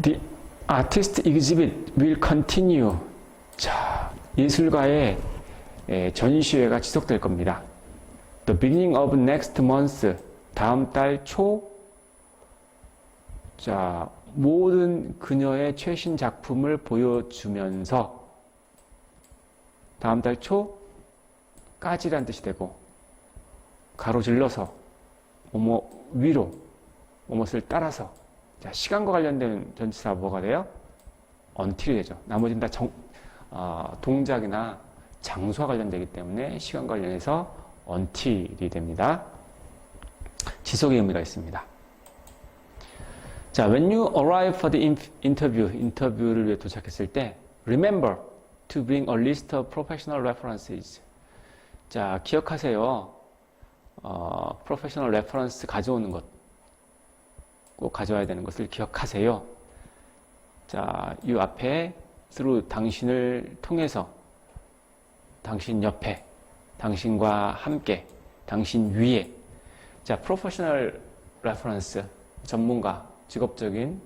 The artist exhibit will continue. 자, 예술가의 전시회가 지속될 겁니다. The beginning of next month. 다음 달 초. 자, 모든 그녀의 최신 작품을 보여주면서 다음 달 초까지란 뜻이 되고 가로질러서 뭐뭐 위로 뭐뭇을 따라서. 자, 시간과 관련된 전치사 뭐가 돼요? until이 되죠. 나머지는 다 동작이나 장소와 관련되기 때문에 시간 관련해서 until이 됩니다. 지속의 의미가 있습니다. 자, when you arrive for the interview, 인터뷰를 위해 도착했을 때 remember to bring a list of professional references. 자, 기억하세요. professional reference 가져오는 것. 꼭 가져와야 되는 것을 기억하세요. 자, 이 앞에 through 당신을 통해서, 당신 옆에, 당신과 함께, 당신 위에. 자, professional reference, 전문가, 직업적인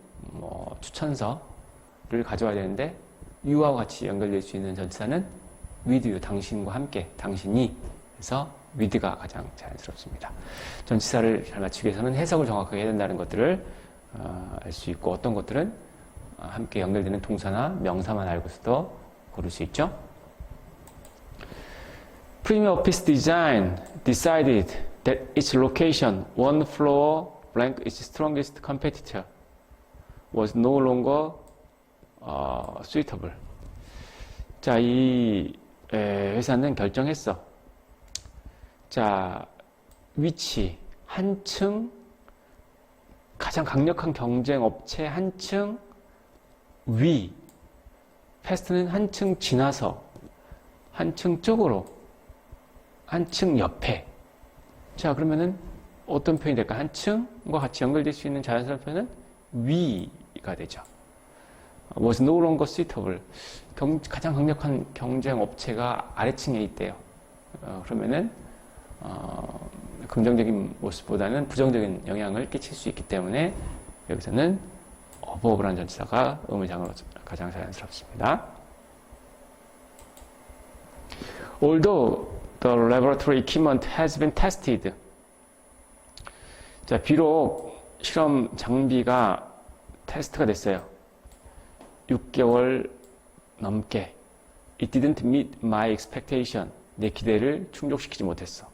추천서를 가져와야 되는데 you와 같이 연결될 수 있는 전치사는 with you, 당신과 함께, 당신이. 그래서 with가 가장 자연스럽습니다. 전치사를 잘 맞추기 위해서는 해석을 정확하게 해야 된다는 것들을 알 수 있고, 어떤 것들은 함께 연결되는 동사나 명사만 알고서도 고를 수 있죠. Premier Office Design decided that its location, one floor blank, its strongest competitor, was no longer suitable. 자, 이 회사는 결정했어. 자, 위치, 한층, 가장 강력한 경쟁 업체 한층 위, 패스트는 한층 지나서, 한층 쪽으로, 한층 옆에. 자, 그러면은 어떤 표현이 될까? 한층과 같이 연결될 수 있는 자연스러운 표현은 위가 되죠. was no longer suitable. 가장 강력한 경쟁 업체가 아래층에 있대요. 그러면은 긍정적인 모습보다는 부정적인 영향을 끼칠 수 있기 때문에 여기서는 above라는 전치사가 의문장으로 가장 자연스럽습니다. Although the laboratory equipment has been tested. 자, 비록 실험 장비가 테스트가 됐어요. 6개월 넘게. It didn't meet my expectation. 내 기대를 충족시키지 못했어.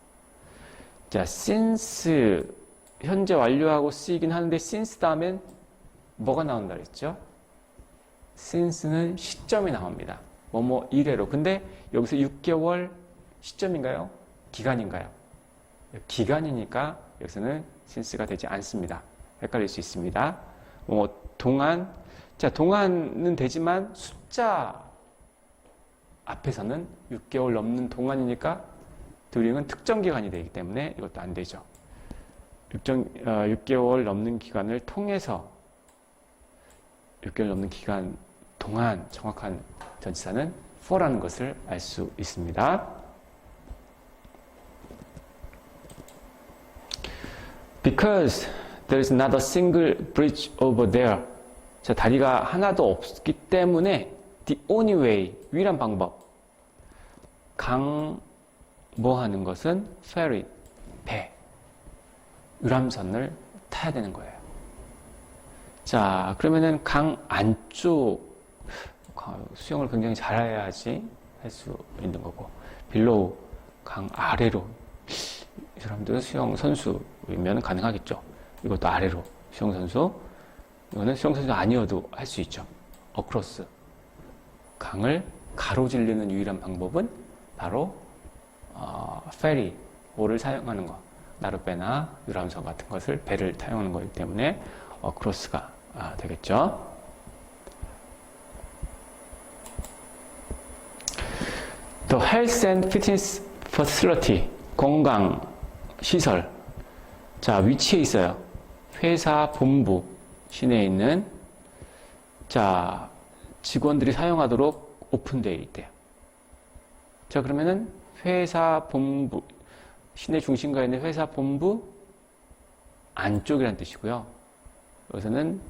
자, since 현재 완료하고 쓰이긴 하는데 since 다음엔 뭐가 나온다 그랬죠? since는 시점이 나옵니다. 뭐뭐 이래로. 근데 여기서 6개월 시점인가요? 기간인가요? 기간이니까 여기서는 since가 되지 않습니다. 헷갈릴 수 있습니다. 동안. 자, 동안은 되지만 숫자 앞에서는 6개월 넘는 동안이니까 during은 특정 기간이 되기 때문에 이것도 안 되죠. 6개월 넘는 기간을 통해서 6개월 넘는 기간 동안 정확한 전치사는 for라는 것을 알 수 있습니다. Because there is not a single bridge over there. 자, 다리가 하나도 없기 때문에 the only way, 유일한 방법. 뭐하는 것은 ferry, 배, 유람선을 타야 되는 거예요. 자, 그러면은 강 안쪽, 수영을 굉장히 잘해야지 할 수 있는 거고, below, 강 아래로. 이 사람들은 수영 선수이면 가능하겠죠. 이것도 아래로 수영 선수. 이거는 수영 선수 아니어도 할 수 있죠. across, 강을 가로질르는 유일한 방법은 바로 ferry, 오를 사용하는 것, 나룻배나 유람선 같은 것을 배를 사용하는 거기 때문에 across가 되겠죠. The health and fitness facility, 건강 시설. 자, 위치에 있어요. 회사 본부 시내에 있는. 자, 직원들이 사용하도록 오픈되어 있대요. 자, 그러면은 회사 본부, 시내 중심가에 있는 회사 본부 안쪽이라는 뜻이고요. 여기서는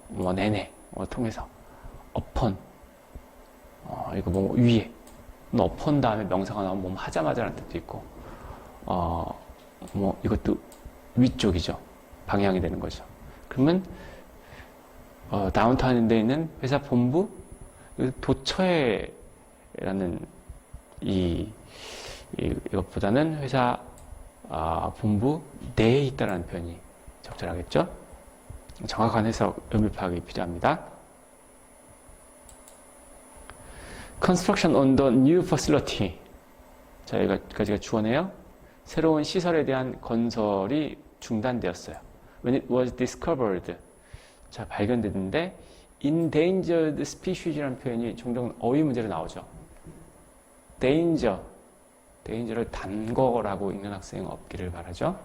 뭐 내내 통해서 upon 이거 뭐 위에 upon 다음에 명사가 나오면 뭐 하자마자라는 뜻도 있고 뭐 이것도 위쪽이죠. 방향이 되는 거죠. 그러면 다운타운에 있는 회사 본부 도처에라는 이것보다는 회사 본부 내에 있다라는 표현이 적절하겠죠. 정확한 해석, 의미 파악이 필요합니다. Construction on the new facility. 자, 여기까지가 주어네요. 새로운 시설에 대한 건설이 중단되었어요. When it was discovered. 자, 발견됐는데 endangered species라는 표현이 종종 어휘 문제로 나오죠. danger를 단거라고 읽는 학생 없기를 바라죠.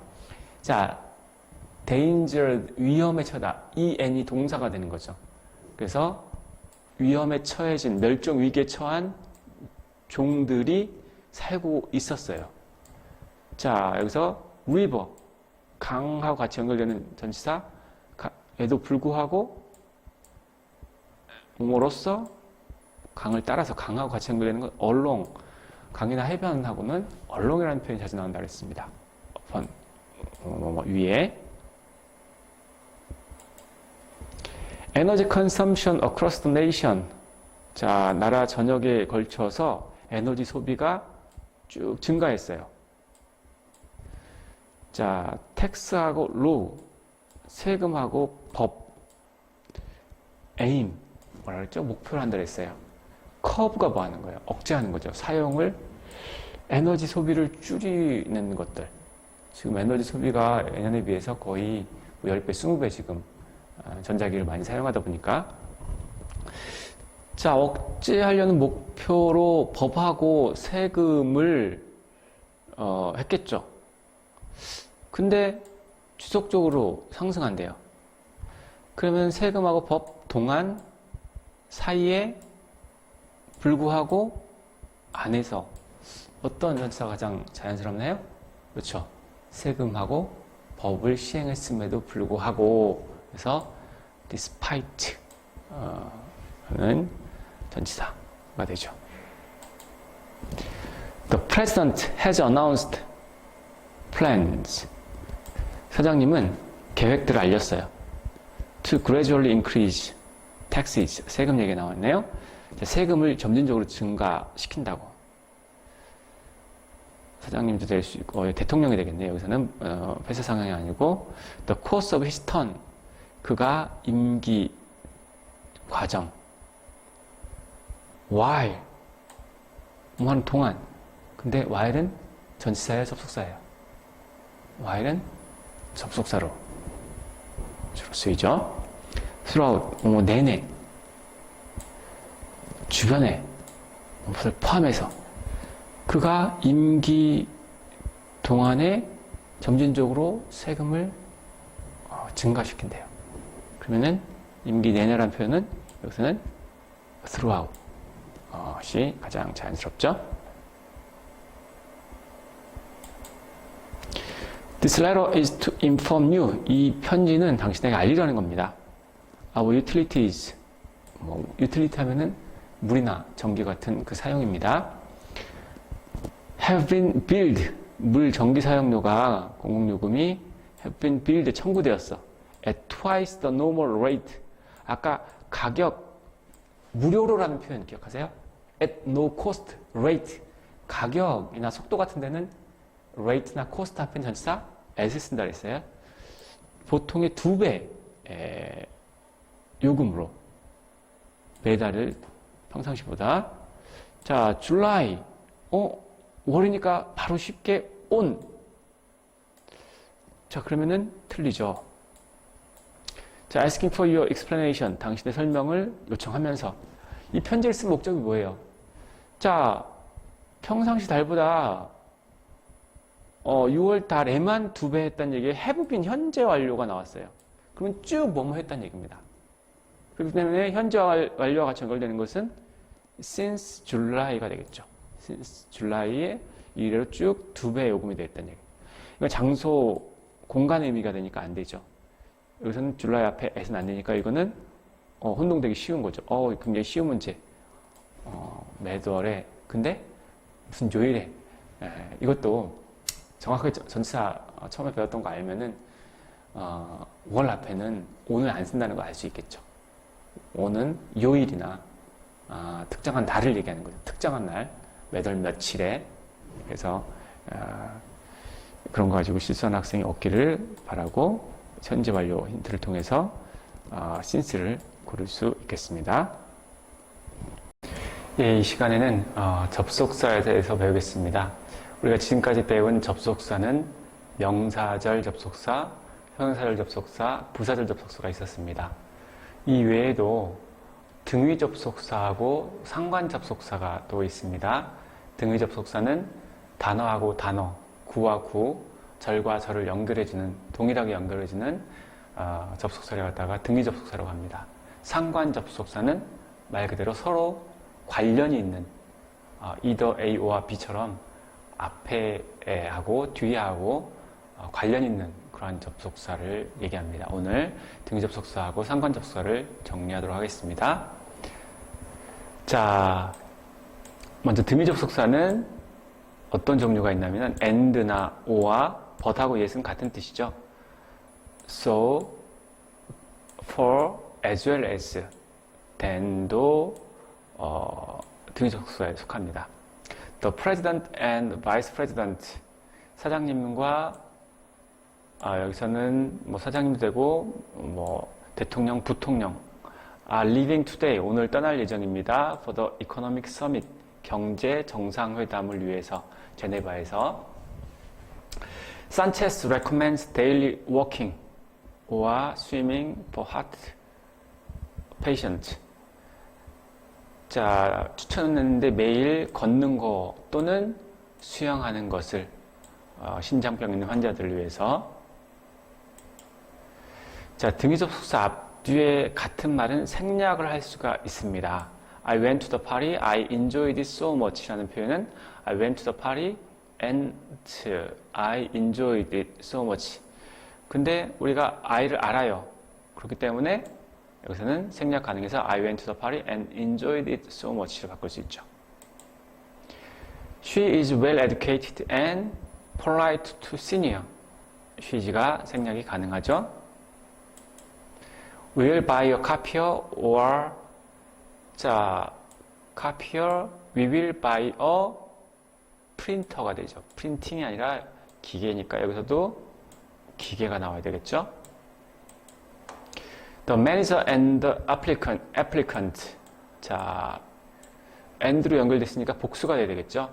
자, danger, 위험에 처다. 이 n이 동사가 되는 거죠. 그래서 위험에 처해진, 멸종 위기에 처한 종들이 살고 있었어요. 자, 여기서 river, 강하고 같이 연결되는 전치사, 에도 불구하고 뭐로써 강을 따라서 강하고 같이 연결되는 건 along, 강이나 해변하고는 along이라는 표현이 자주 나온다고 했습니다. upon, 위에. Energy consumption across the nation. 자, 나라 전역에 걸쳐서 에너지 소비가 쭉 증가했어요. 자, 텍스하고 law, 세금하고 법, aim, 뭐라 그랬죠? 목표를 한다 그랬어요. 커브가 뭐 하는 거예요? 억제하는 거죠. 사용을, 에너지 소비를 줄이는 것들. 지금 에너지 소비가 예년에 비해서 거의 10배, 20배 지금 전자기를 많이 사용하다 보니까. 자, 억제하려는 목표로 법하고 세금을 했겠죠. 근데 지속적으로 상승한대요. 그러면 세금하고 법 동안 사이에 불구하고 안에서 어떤 전치사가 가장 자연스럽나요? 그렇죠. 세금하고 법을 시행했음에도 불구하고, 그래서 despite 는 전치사가 되죠. The president has announced plans. 사장님은 계획들을 알렸어요. To gradually increase taxes. 세금 얘기 나왔네요. 세금을 점진적으로 증가시킨다고. 사장님도 될 수 있고, 대통령이 되겠네요. 여기서는 회사 상황이 아니고 the course of his term. 그가 임기 과정. while 뭐 하는 동안. 근데 while은 전치사예요, 접속사예요? while은 접속사로 주로 쓰이죠. throughout 내내, 주변에 무엇을 포함해서 그가 임기 동안에 점진적으로 세금을 증가시킨대요. 그러면은 임기 내내라는 표현은 여기서는 throughout이 가장 자연스럽죠. This letter is to inform you. 이 편지는 당신에게 알리려는 겁니다. Our utilities. utility 하면은 물이나 전기 같은 그 사용입니다. Have been billed. 물, 전기 사용료가 공공요금이 have been billed 청구되었어. At twice the normal rate. 아까 가격 무료로라는 표현 기억하세요? At no cost rate. 가격이나 속도 같은 데는 rate나 cost 앞에 전치사 at을 쓴다 그랬어요. 보통의 2배 요금으로 배달을 평상시보다. 자, July. 월이니까 바로 쉽게 on. 자, 그러면은 틀리죠. 자, asking for your explanation. 당신의 설명을 요청하면서. 이 편지를 쓴 목적이 뭐예요? 자, 평상시 달보다 6월 달에만 2배 했다는 얘기에 have been 현재 완료가 나왔어요. 그러면 쭉 뭐뭐 했다는 얘기입니다. 그렇기 때문에 현재 완료와 같이 연결되는 것은 since July가 되겠죠. since July에 이래로 쭉 2배 요금이 됐다는 얘기. 이건 장소, 공간의 의미가 되니까 안 되죠. 여기서는 July 앞에 at은 안 되니까 이거는 혼동되기 쉬운 거죠. 굉장히 쉬운 문제. 매월에. 근데 무슨 요일에. 이것도 정확하게 전치사 처음에 배웠던 거 알면은, 월 앞에는 오늘 안 쓴다는 거 알 수 있겠죠. 오는 요일이나, 특정한 날을 얘기하는 거죠. 특정한 날. 매월 며칠에. 그래서, 그런 거 가지고 실수하는 학생이 없기를 바라고, 현재 완료 힌트를 통해서, since를 고를 수 있겠습니다. 예, 이 시간에는 접속사에 대해서 배우겠습니다. 우리가 지금까지 배운 접속사는 명사절 접속사, 형용사절 접속사, 부사절 접속사가 있었습니다. 이 외에도 등위 접속사하고 상관 접속사가 또 있습니다. 등위 접속사는 단어하고 단어, 구와 구, 절과 절을 연결해주는, 동일하게 연결해주는 접속사를 갖다가 등위 접속사라고 합니다. 상관 접속사는 말 그대로 서로 관련이 있는 either A와 B처럼 앞에 하고 뒤에 하고 관련 있는 그러한 접속사를 얘기합니다. 오늘 등위 접속사하고 상관 접속사를 정리하도록 하겠습니다. 자, 먼저 등위 접속사는 어떤 종류가 있냐면 and나 or와 but하고 yes는 같은 뜻이죠. so, for, as well as, then도 등위 접속사에 속합니다. The president and vice president, 사장님과 여기서는 뭐 사장님도 되고 뭐 대통령, 부통령 are leaving today, 오늘 떠날 예정입니다. for the economic summit, 경제 정상회담을 위해서 제네바에서. Sanchez recommends daily walking or swimming for heart patient. 자, 추천했는데 매일 걷는 거 또는 수영하는 것을 심장병 있는 환자들을 위해서. 자, 등위 접속사 앞뒤에 같은 말은 생략을 할 수가 있습니다. I went to the party, I enjoyed it so much 라는 표현은 I went to the party and I enjoyed it so much. 근데 우리가 I를 알아요. 그렇기 때문에 여기서는 생략 가능해서 I went to the party and enjoyed it so much로 바꿀 수 있죠. She is well educated and polite to senior. she's가 생략이 가능하죠. We'll buy a copier or, 자, copier, we will buy a printer가 되죠. 프린팅이 아니라 기계니까 여기서도 기계가 나와야 되겠죠. The manager and the applicant. 자, and로 연결됐으니까 복수가 돼야 되겠죠.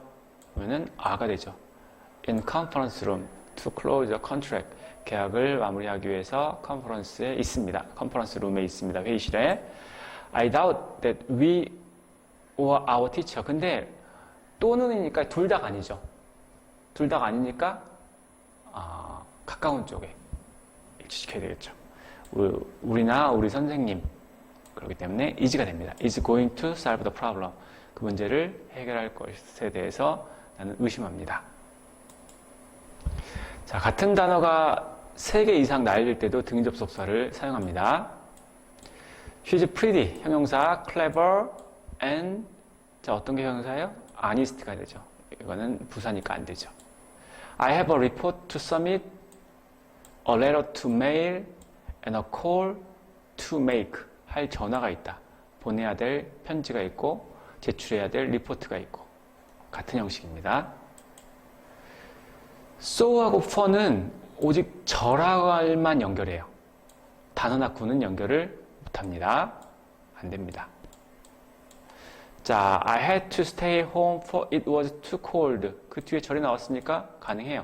그러면은 a가 되죠. In conference room to close the contract. 계약을 마무리하기 위해서 컨퍼런스에 있습니다. 컨퍼런스 룸에 있습니다. 회의실에. I doubt that we or our teacher. 근데 또는이니까 둘 다가 아니죠. 둘 다가 아니니까 가까운 쪽에 일치시켜야 되겠죠. 우리나 우리 선생님. 그렇기 때문에 is가 됩니다. is going to solve the problem. 그 문제를 해결할 것에 대해서 나는 의심합니다. 자, 같은 단어가 3개 이상 나열될 때도 등위 접속사를 사용합니다. She's pretty, 형용사, clever, and, 자, 어떤 게 형용사예요? honest가 되죠. 이거는 부사니까 안 되죠. I have a report to submit, a letter to mail, and a call to make. 할 전화가 있다. 보내야 될 편지가 있고, 제출해야 될 리포트가 있고. 같은 형식입니다. so하고 for는 오직 절하갈만 연결해요. 단어나 구는 연결을 못합니다. 안 됩니다. 자, I had to stay home for it was too cold. 그 뒤에 절이 나왔으니까 가능해요.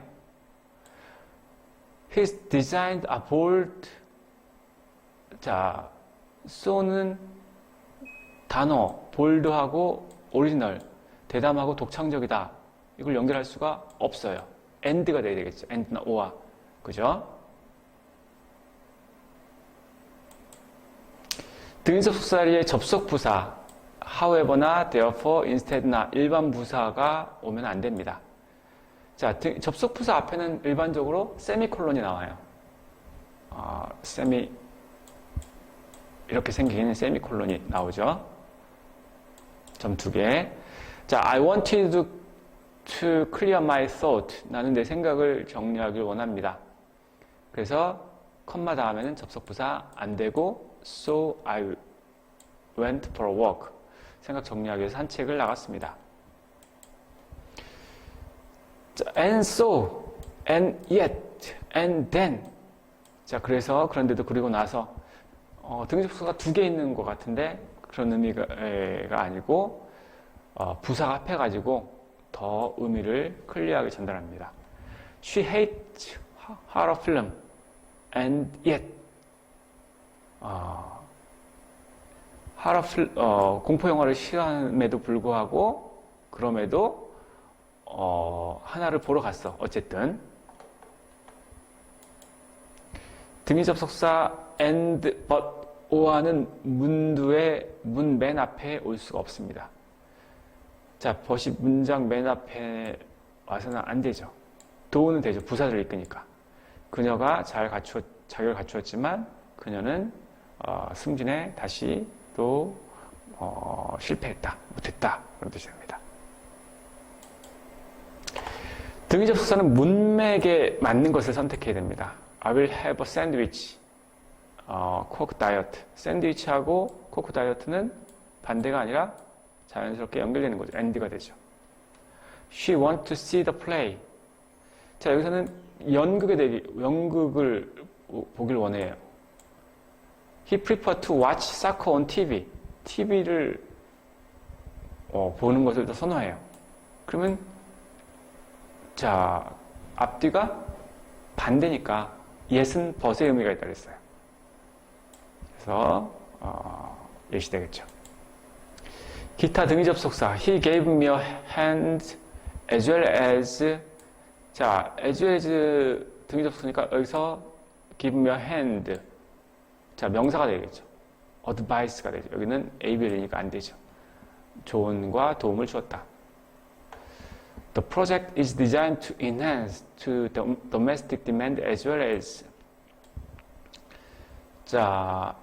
His designs are bold. 자, so는 단어, bold하고 original, 대담하고 독창적이다. 이걸 연결할 수가 없어요. and가 돼야 되겠죠. and나 or와. 그죠? 등위 접속사리의 접속부사 however나 therefore, instead나 일반 부사가 오면 안 됩니다. 자, 접속부사 앞에는 일반적으로 세미콜론이 나와요. 이렇게 생긴 세미콜론이 나오죠. 점 2개. 자, I wanted to clear my thought. 나는 내 생각을 정리하길 원합니다. 그래서 컴마 다음에는 접속부사 안 되고 so I went for a walk. 생각 정리하기 위해서 산책을 나갔습니다. 자, and so, and yet, and then. 자, 그래서 그런데도 그리고 나서 등접속사가 2개 있는 것 같은데 그런 의미가 아니고 부사가 합해가지고 더 의미를 클리어하게 전달합니다. She hates horror film and yet 공포 영화를 싫어함에도 불구하고 그럼에도 하나를 보러 갔어. 어쨌든 등위 접속사 and but or는 문두의 문 맨 앞에 올 수가 없습니다. 자, but이 문장 맨 앞에 와서는 안 되죠. do는 되죠. 부사를 이끄니까. 그녀가 자격을 갖추었지만 그녀는 승진에 다시 또 실패했다, 못했다 그런 뜻이 됩니다. 등위 접속사는 문맥에 맞는 것을 선택해야 됩니다. I will have a sandwich, coke diet. 샌드위치하고 코크 다이어트는 반대가 아니라 자연스럽게 연결되는 거죠. and가 되죠. She wants to see the play. 자, 여기서는 연극을 보길 원해요. He prefer to watch soccer on TV. TV를 보는 것을 더 선호해요. 그러면 자, 앞뒤가 반대니까 yes은 but의 의미가 있다 그랬어요. 그래서 예시되겠죠. 기타 등위 접속사 He gave me a hand as well as. 자, as well as 등위 접속사니까 여기서 give me a hand. 자, 명사가 되겠죠. advice가 되죠. 여기는 ABL이니까 안 되죠. 조언과 도움을 주었다. The project is designed to enhance to the domestic demand as well as. 자,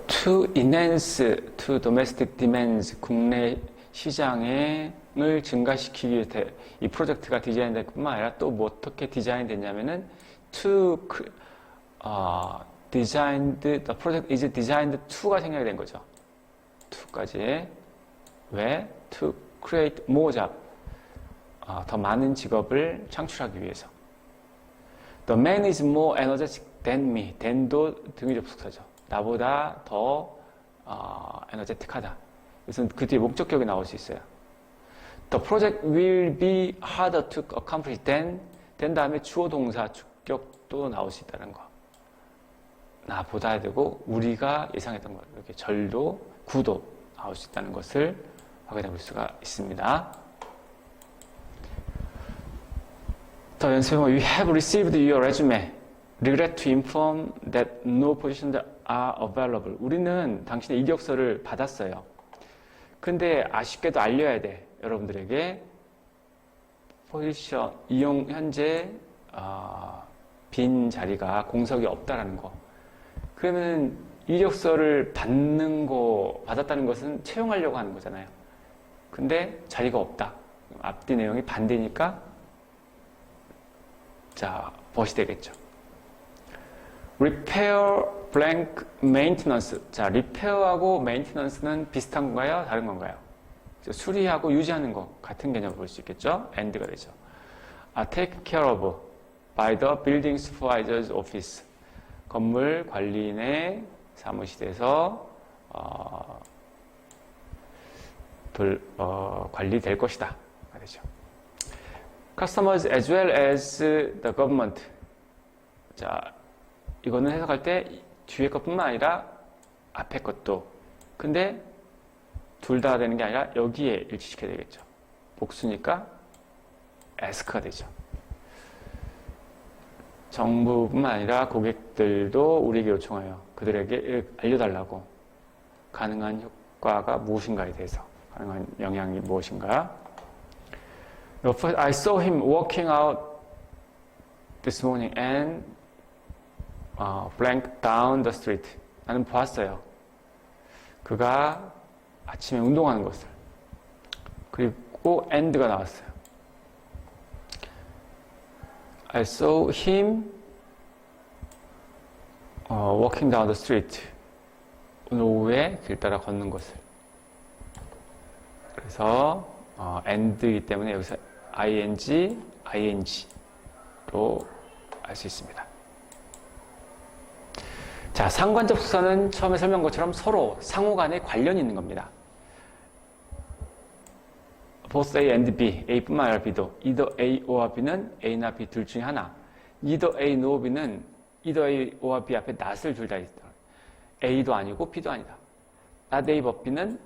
to enhance to domestic demands, 국내 시장을 증가시키기 위해 이 프로젝트가 디자인될 뿐만 아니라 또 뭐 어떻게 디자인됐냐면은 the project is designed to가 생략이 된 거죠. to까지. 왜? to create more job. 더 많은 직업을 창출하기 위해서. The man is more energetic than me. than도 등위 접속사죠. 나보다 더 에너제틱하다. 그래서 그 뒤에 목적격이 나올 수 있어요. The project will be harder to accomplish than 다음에 주어 동사 주격도 나올 수 있다는 거. 나보다 되고 우리가 예상했던 거. 이렇게 절도, 구도 나올 수 있다는 것을 확인해 볼 수가 있습니다. 더 연습해보면 We have received your resume. Regret to inform that no positions are available. 우리는 당신의 이력서를 받았어요. 근데 아쉽게도 알려야 돼. 여러분들에게 포지션, 현재 빈 자리가 공석이 없다라는 거. 그러면 이력서를 받았다는 것은 채용하려고 하는 거잖아요. 근데 자리가 없다. 앞뒤 내용이 반대니까 자, 벗이 되겠죠. repair blank maintenance. 자, repair하고 maintenance는 비슷한 건가요? 다른 건가요? 수리하고 유지하는 거 같은 개념을 볼 수 있겠죠? and가 되죠. take care of by the building supervisor's office. 건물 관리인의 사무실에서 관리될 것이다. 말이죠. Customers as well as the government. 자, 이거는 해석할 때 뒤에 것뿐만 아니라 앞에 것도. 근데 둘 다 되는 게 아니라 여기에 일치시켜야 되겠죠. 복수니까 ask가 되죠. 정부뿐만 아니라 고객들도 우리에게 요청해요. 그들에게 알려달라고. 가능한 효과가 무엇인가에 대해서. 가능한 영향이 무엇인가. I saw him walking out this morning and blank down the street. 나는 보았어요. 그가 아침에 운동하는 것을. 그리고 and가 나왔어요. I saw him walking down the street. 오늘 오후에 길 따라 걷는 것을. 그래서 and이기 때문에 여기서 ing로 알 수 있습니다. 자, 상관적 숙사는 처음에 설명한 것처럼 서로 상호 간에 관련이 있는 겁니다. both A and B, A뿐만 아니라 B도 either A or B는 A나 B 둘 중에 하나. neither A nor B는 either A or B 앞에 not을 둘 다 있다. A도 아니고 B도 아니다. not A but B는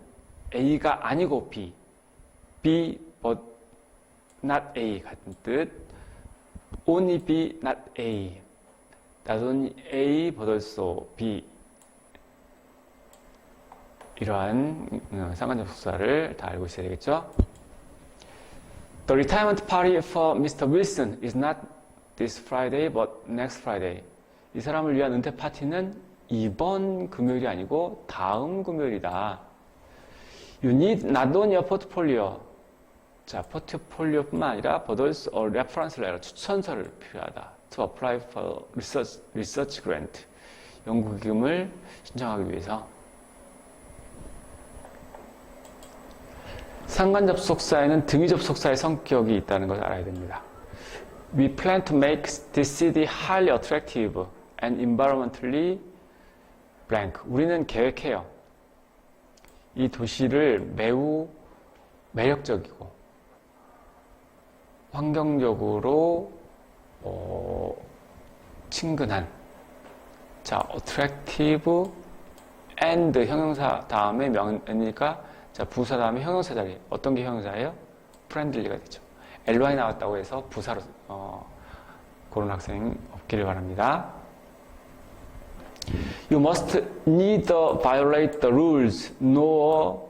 A가 아니고 B, B but not A 같은 뜻. only B, not A. not only A but also B. 이러한 상관적 숙사를 다 알고 있어야 되겠죠? The retirement party for Mr. Wilson is not this Friday but next Friday. 이 사람을 위한 은퇴 파티는 이번 금요일이 아니고 다음 금요일이다. You need not only a portfolio. 자, 포트폴리오뿐만 아니라 but also a reference letter, 추천서를 필요하다. To apply for research grant. 연구기금을 신청하기 위해서. 상관접속사에는 등위접속사의 성격이 있다는 것을 알아야 됩니다. We plan to make this city highly attractive and environmentally blank. 우리는 계획해요. 이 도시를 매우 매력적이고 환경적으로 친근한. 자, attractive and 형용사 다음에 명이니까 자, 부사 다음에 형용사 자리. 어떤 게 형용사예요? friendly가 되죠. ly 나왔다고 해서 부사로 그런 학생 없기를 바랍니다. You must neither violate the rules nor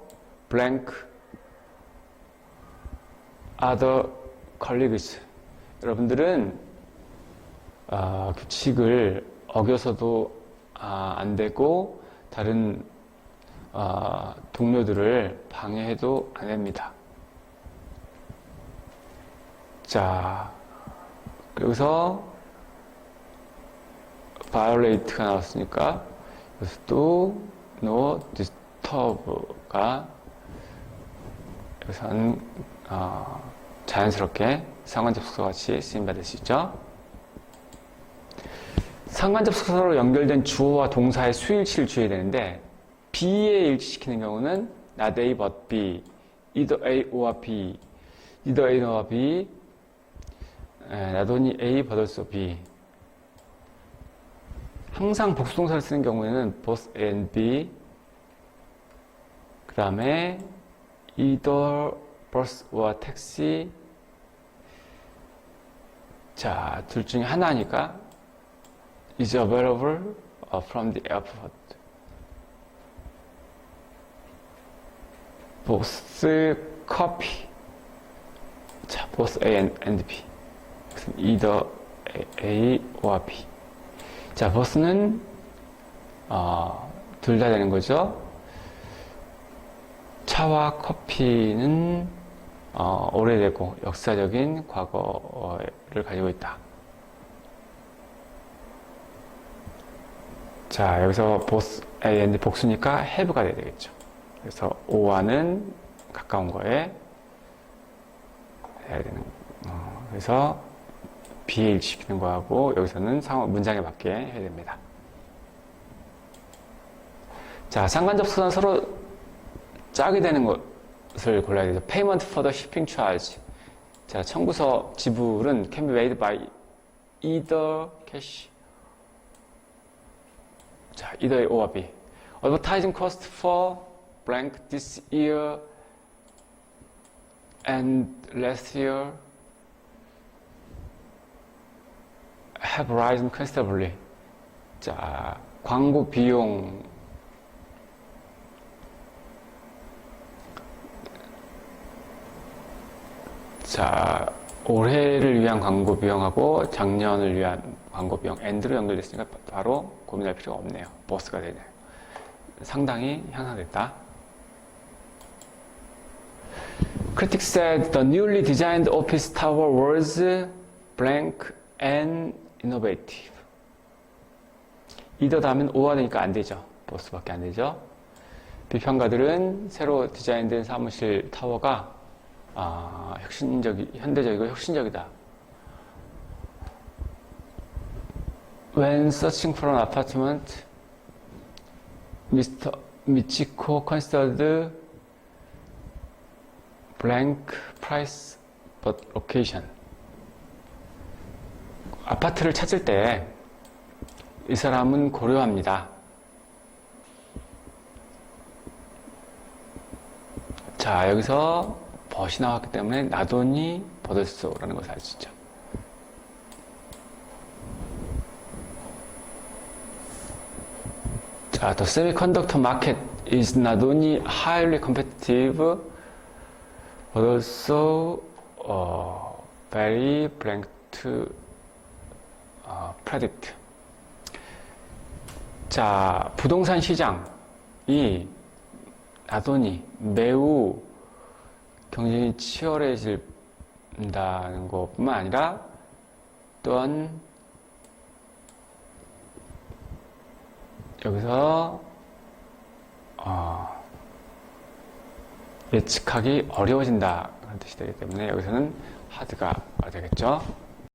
blank other colleagues. 여러분들은 규칙을 어겨서도 안 되고 다른 동료들을 방해해도 안 됩니다. 자, 여기서 violate가 나왔으니까 여기서 또 no disturb가 여기서는 자연스럽게 상관접속사 같이 쓰임받을 수 있죠. 상관접속사로 연결된 주어와 동사의 수일치를 주어야 되는데 B에 일치시키는 경우는 not A but B, either A or B, either A or B, not only A but also B. 항상 복수동사를 쓰는 경우에는 both A and B, 그 다음에 either bus or taxi. 자, 둘 중에 하나니까 is available from the airport. both copy. 자, both A and B. either A or B. 자, both는 둘 다 되는 거죠. 차와 커피는 오래되고 역사적인 과거를 가지고 있다. 자, 여기서 both A and 복수니까 have가 돼야 되겠죠. 그래서 오와는 가까운 거에 해야 되는 그래서 B에 일치시키는 거하고 여기서는 문장에 맞게 해야 됩니다. 자, 상관접속사는 서로 짜게 되는 것을 골라야 되죠. Payment for the shipping charge. 자, 청구서 지불은 can be made by either cash. 자, either A or B. Advertising cost for blank this year and last year have risen considerably. 자, 광고 비용 자, 올해를 위한 광고 비용하고 작년을 위한 광고 비용 and로 연결됐으니까 바로 고민할 필요가 없네요. 보스가 되네요. 상당히 향상됐다. Critics said the newly designed office tower was blank and innovative. 이더 다음엔 오가 되니까 안 되죠. 보스밖에 안 되죠. 비평가들은 새로 디자인된 사무실 타워가 현대적이고 혁신적이다. When searching for an apartment, Mr. Michiko considered blank price but location. 아파트를 찾을 때 이 사람은 고려합니다. 자, 여기서 벗이 나왔기 때문에 나돈이 버들소라는 것을 알 수 있죠. 자, the semiconductor market is not only highly competitive but also very blank to predict. 자, 부동산 시장이 나돈이 매우 경쟁이 치열해진다는 것뿐만 아니라 또한 여기서 예측하기 어려워진다 그런 뜻이 되기 때문에 여기서는 하드가 되겠죠.